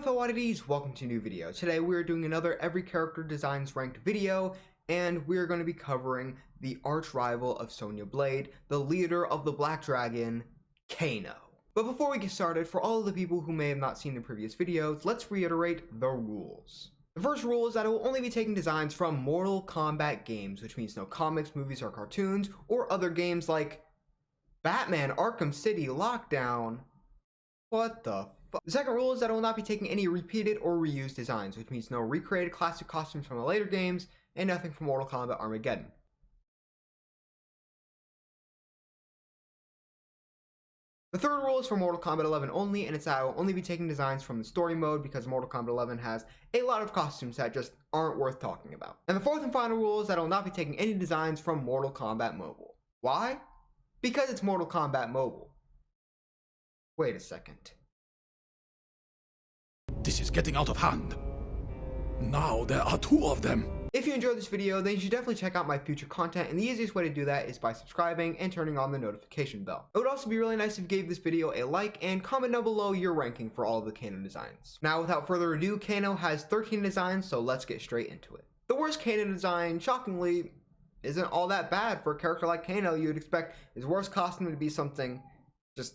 fellow oddities, welcome to a new video. Today we are doing another every character designs ranked video, and we are going to be covering the arch rival of Sonya Blade, the leader of the Black Dragon, Kano. But before we get started, for all of the people who may have not seen the previous videos, let's reiterate the rules. The first rule is that it will only be taking designs from Mortal Kombat games, which means no comics, movies, or cartoons, or other games like Batman Arkham City Lockdown. What the fuck? The second rule is that it will not be taking any repeated or reused designs, which means no recreated classic costumes from the later games, and nothing from Mortal Kombat Armageddon. The third rule is for Mortal Kombat 11 only, and it's that I will only be taking designs from the story mode because Mortal Kombat 11 has a lot of costumes that just aren't worth talking about. And the fourth and final rule is that I will not be taking any designs from Mortal Kombat Mobile. Why? Because it's Mortal Kombat Mobile. Wait a second. This is getting out of hand. Now there are two of them. If you enjoyed this video, then you should definitely check out my future content, and the easiest way to do that is by subscribing and turning on the notification bell. It would also be really nice if you gave this video a like and comment down below your ranking for all of the Kano designs. Now without further ado, Kano has 13 designs, so let's get straight into it. The worst Kano design, shockingly, isn't all that bad. For a character like Kano, you would expect his worst costume to be something just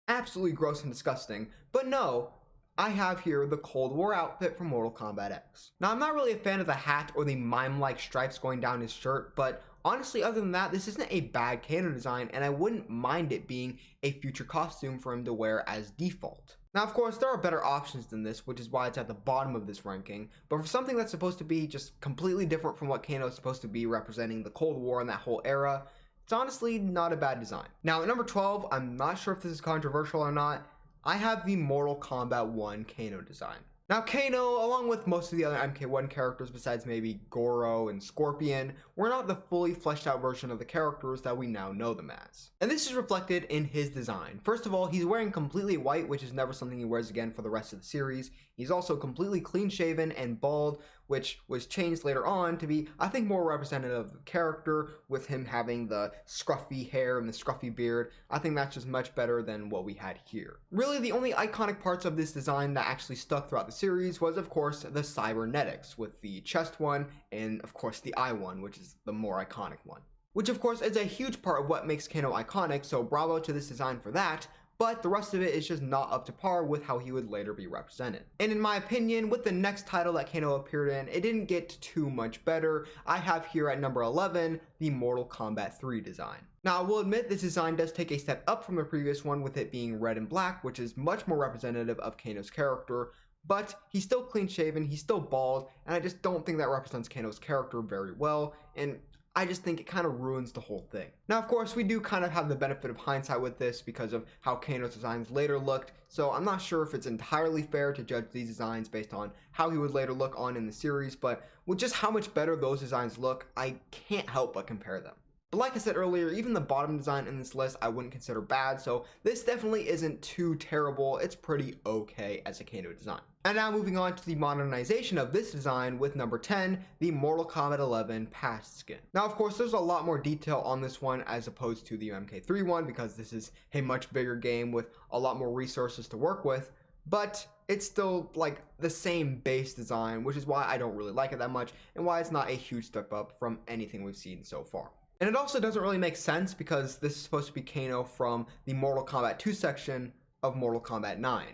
absolutely gross and disgusting, but no. I have here the Cold War outfit from Mortal Kombat X. Now, I'm not really a fan of the hat or the mime-like stripes going down his shirt, but honestly, other than that, this isn't a bad Kano design, and I wouldn't mind it being a future costume for him to wear as default. Now, of course, there are better options than this, which is why it's at the bottom of this ranking, but for something that's supposed to be just completely different from what Kano is supposed to be, representing the Cold War and that whole era, it's honestly not a bad design. Now, at number 12, I'm not sure if this is controversial or not, I have the Mortal Kombat 1 Kano design. Now Kano, along with most of the other MK1 characters besides maybe Goro and Scorpion, were not the fully fleshed out version of the characters that we now know them as. And this is reflected in his design. First of all, he's wearing completely white, which is never something he wears again for the rest of the series. He's also completely clean shaven and bald, which was changed later on to be, I think, more representative of the character, with him having the scruffy hair and the scruffy beard. I think that's just much better than what we had here. Really, the only iconic parts of this design that actually stuck throughout the series was, of course, the cybernetics, with the chest one and, of course, the eye one, which is the more iconic one. Which, of course, is a huge part of what makes Kano iconic, so bravo to this design for that. But the rest of it is just not up to par with how he would later be represented. And in my opinion, with the next title that Kano appeared in, it didn't get too much better. I have here at number 11, the Mortal Kombat 3 design. Now I will admit this design does take a step up from the previous one, with it being red and black, which is much more representative of Kano's character, but he's still clean shaven, he's still bald, and I just don't think that represents Kano's character very well, and I just think it kind of ruins the whole thing. Now, of course, we do kind of have the benefit of hindsight with this because of how Kano's designs later looked, so I'm not sure if it's entirely fair to judge these designs based on how he would later look on in the series, but with just how much better those designs look, I can't help but compare them. But like I said earlier, even the bottom design in this list I wouldn't consider bad, so this definitely isn't too terrible. It's pretty okay as a Kano design. And now moving on to the modernization of this design with number 10, the Mortal Kombat 11 past skin. Now, of course, there's a lot more detail on this one as opposed to the MK3 one, because this is a much bigger game with a lot more resources to work with, but it's still like the same base design, which is why I don't really like it that much and why it's not a huge step up from anything we've seen so far. And it also doesn't really make sense because this is supposed to be Kano from the Mortal Kombat 2 section of Mortal Kombat 9.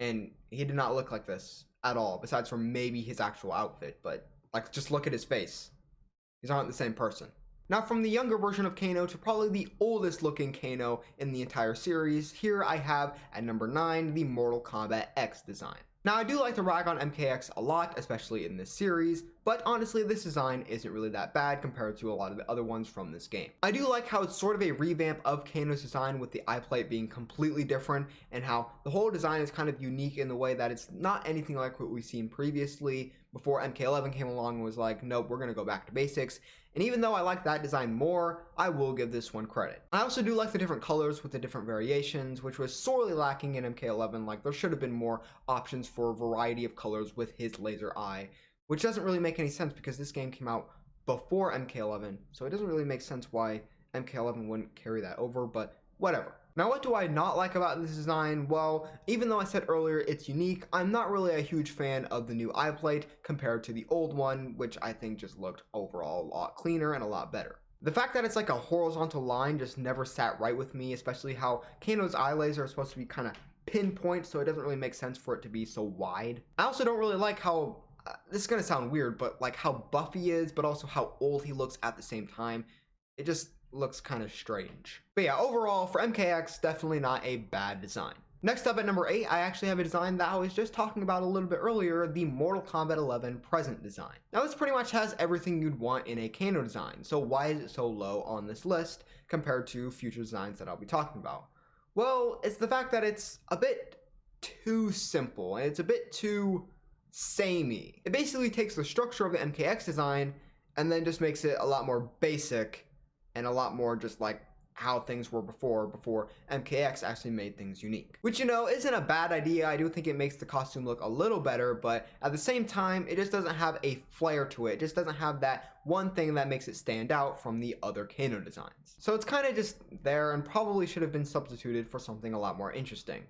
And he did not look like this at all, besides from maybe his actual outfit, but like, just look at his face. These aren't the same person. Now, from the younger version of Kano to probably the oldest looking Kano in the entire series, here I have at number 9, the Mortal Kombat X design. Now, I do like to rag on MKX a lot, especially in this series, but honestly, this design isn't really that bad compared to a lot of the other ones from this game. I do like how it's sort of a revamp of Kano's design, with the eye plate being completely different, and how the whole design is kind of unique in the way that it's not anything like what we've seen previously before MK11 came along and was like, nope, we're gonna go back to basics. And even though I like that design more, I will give this one credit. I also do like the different colors with the different variations, which was sorely lacking in MK11. Like, there should have been more options for a variety of colors with his laser eye, which doesn't really make any sense because this game came out before MK11, so it doesn't really make sense why MK11 wouldn't carry that over, but whatever. Now, what do I not like about this design? Well, even though I said earlier it's unique, I'm not really a huge fan of the new eye plate compared to the old one, which I think just looked overall a lot cleaner and a lot better. The fact that it's like a horizontal line just never sat right with me, especially how Kano's eye laser is supposed to be kind of pinpoint, so it doesn't really make sense for it to be so wide. I also don't really like how, this is going to sound weird, but like how buff he is, but also how old he looks at the same time. It just looks kind of strange. But yeah, overall, for MKX, definitely not a bad design. Next up at number 8, I actually have a design that I was just talking about a little bit earlier, the Mortal Kombat 11 present design. Now this pretty much has everything you'd want in a Kano design, so why is it so low on this list compared to future designs that I'll be talking about? Well, it's the fact that it's a bit too simple, and it's a bit too samey. It basically takes the structure of the MKX design and then just makes it a lot more basic and a lot more just like how things were before MKX actually made things unique. Which, you know, isn't a bad idea. I do think it makes the costume look a little better, but at the same time, it just doesn't have a flair to it. It just doesn't have that one thing that makes it stand out from the other Kano designs. So it's kind of just there and probably should have been substituted for something a lot more interesting.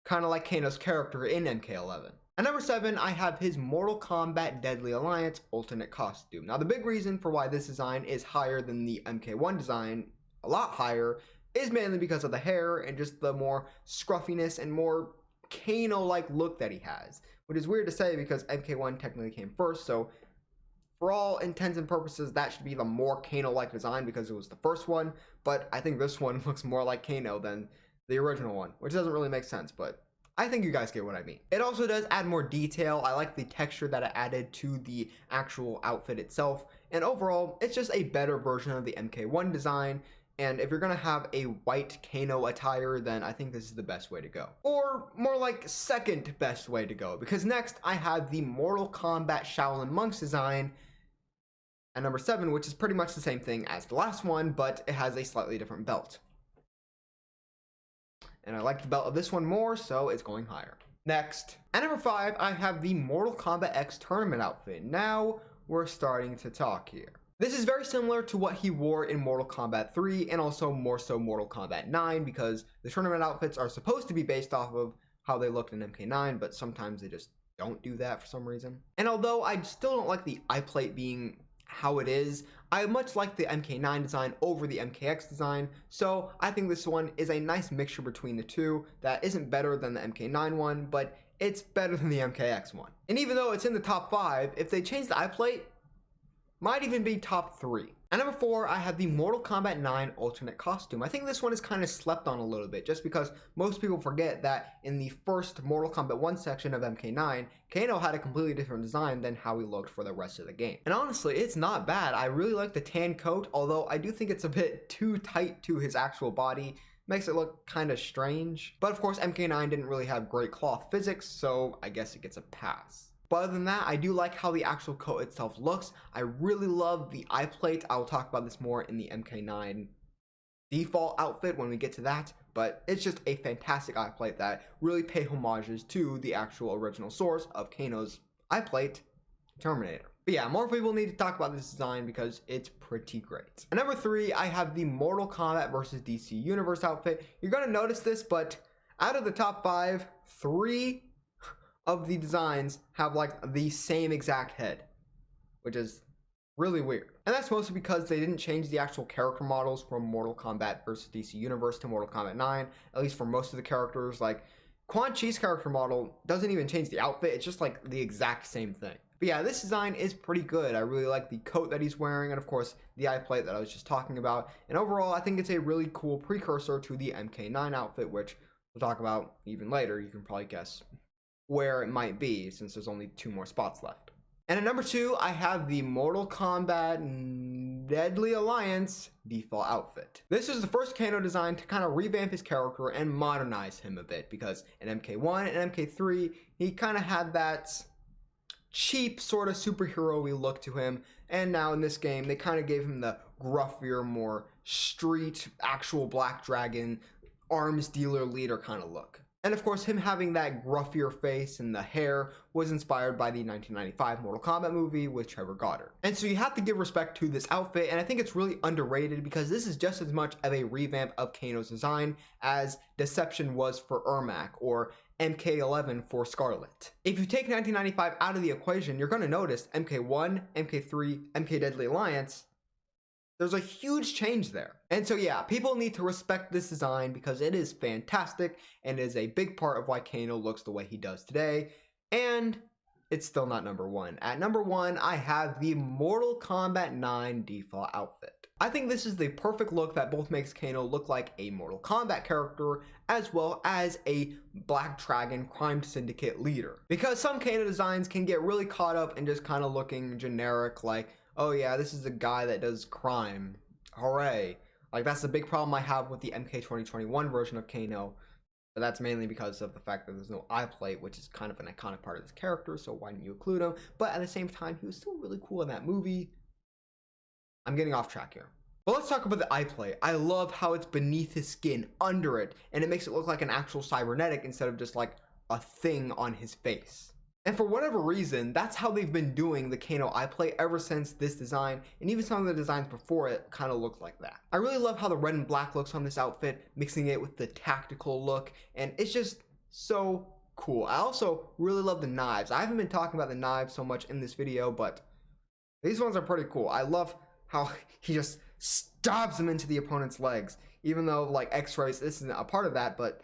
Kind of like Kano's character in MK11. At number 7, I have his Mortal Kombat Deadly Alliance alternate costume. Now the big reason for why this design is higher than the MK1 design, a lot higher, is mainly because of the hair and just the more scruffiness and more Kano-like look that he has. Which is weird to say because MK1 technically came first, so for all intents and purposes that should be the more Kano-like design because it was the first one, but I think this one looks more like Kano than the original one, which doesn't really make sense, but I think you guys get what I mean. It also does add more detail. I like the texture that it added to the actual outfit itself. And overall, it's just a better version of the MK1 design. And if you're gonna have a white Kano attire, then I think this is the best way to go. Or more like second best way to go. Because next, I have the Mortal Kombat Shaolin Monks design at number 7, which is pretty much the same thing as the last one, but it has a slightly different belt. And I like the belt of this one more, so it's going higher. Next, at number 5, I have the Mortal Kombat X tournament outfit. Now, we're starting to talk here. This is very similar to what he wore in Mortal Kombat 3, and also more so Mortal Kombat 9, because the tournament outfits are supposed to be based off of how they looked in MK9, but sometimes they just don't do that for some reason. And although I still don't like the eye plate being how it is, I much like the MK9 design over the MKX design, so I think this one is a nice mixture between the two that isn't better than the MK9 one, but it's better than the MKX one. And even though it's in the top 5, if they change the eye plate, might even be top 3. At number 4, I have the Mortal Kombat 9 alternate costume. I think this one is kind of slept on a little bit, just because most people forget that in the first Mortal Kombat 1 section of MK9, Kano had a completely different design than how he looked for the rest of the game. And honestly, it's not bad. I really like the tan coat, although I do think it's a bit too tight to his actual body. Makes it look kind of strange. But of course, MK9 didn't really have great cloth physics, so I guess it gets a pass. But other than that, I do like how the actual coat itself looks. I really love the eye plate. I will talk about this more in the MK9 default outfit when we get to that. But it's just a fantastic eye plate that really pay homages to the actual original source of Kano's eye plate, Terminator. But yeah, more people need to talk about this design because it's pretty great. At number 3, I have the Mortal Kombat vs. DC Universe outfit. You're going to notice this, but out of the top 5, 3 of the designs have like the same exact head, which is really weird. And that's mostly because they didn't change the actual character models from Mortal Kombat vs. DC Universe to Mortal Kombat 9, at least for most of the characters. Like Quan Chi's character model doesn't even change the outfit, it's just like the exact same thing. But yeah, this design is pretty good. I really like the coat that he's wearing and of course the eye plate that I was just talking about. And overall, I think it's a really cool precursor to the MK9 outfit, which we'll talk about even later. You can probably guess where it might be since there's only 2 more spots left. And at number 2, I have the Mortal Kombat Deadly Alliance default outfit. This is the first Kano design to kind of revamp his character and modernize him a bit, because in MK1 and MK3, he kind of had that cheap sort of superhero-y look to him, and now in this game, they kind of gave him the gruffier, more street, actual Black Dragon, arms dealer leader kind of look. And of course, him having that gruffier face and the hair was inspired by the 1995 Mortal Kombat movie with Trevor Goddard. And so you have to give respect to this outfit, and I think it's really underrated because this is just as much of a revamp of Kano's design as Deception was for Ermac or MK11 for Scarlet. If you take 1995 out of the equation, you're going to notice MK1, MK3, MK Deadly Alliance, there's a huge change there. And so yeah, people need to respect this design because it is fantastic and is a big part of why Kano looks the way he does today. And it's still not number one. At number one, I have the Mortal Kombat 9 default outfit. I think this is the perfect look that both makes Kano look like a Mortal Kombat character as well as a Black Dragon crime syndicate leader. Because some Kano designs can get really caught up in just kind of looking generic, like, oh yeah, this is a guy that does crime, hooray. Like, that's the big problem I have with the MK 2021 version of Kano. But that's mainly because of the fact that there's no eye plate, which is kind of an iconic part of this character, so why didn't you include him? But at the same time, he was still really cool in that movie. I'm getting off track here. But let's talk about the eye plate. I love how it's beneath his skin, under it, and it makes it look like an actual cybernetic instead of just like a thing on his face. And for whatever reason, that's how they've been doing the Kano eye plate ever since this design, and even some of the designs before it kind of looked like that. I really love how the red and black looks on this outfit, mixing it with the tactical look, and it's just so cool. I also really love the knives. I haven't been talking about the knives so much in this video, but these ones are pretty cool. I love how he just stabs them into the opponent's legs, even though like X-rays, this isn't a part of that, but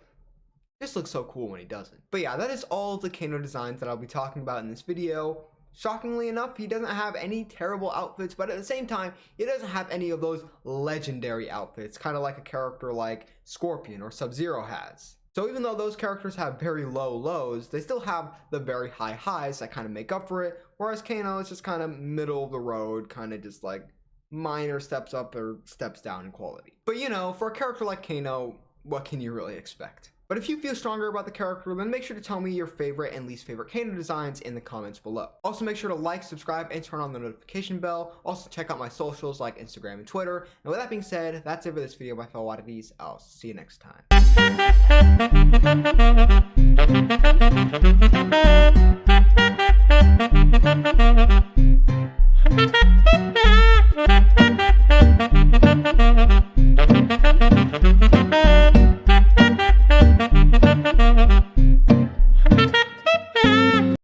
just looks so cool when he does it. But yeah, that is all of the Kano designs that I'll be talking about in this video. Shockingly enough, he doesn't have any terrible outfits, but at the same time, he doesn't have any of those legendary outfits, kind of like a character like Scorpion or Sub-Zero has. So even though those characters have very low lows, they still have the very high highs that kind of make up for it, whereas Kano is just kind of middle of the road, kind of just like minor steps up or steps down in quality. But you know, for a character like Kano, what can you really expect? But if you feel stronger about the character, then make sure to tell me your favorite and least favorite Kano designs in the comments below. Also make sure to like, subscribe, and turn on the notification bell. Also check out my socials like Instagram and Twitter. And with that being said, that's it for this video, my fellow oddities. I'll see you next time.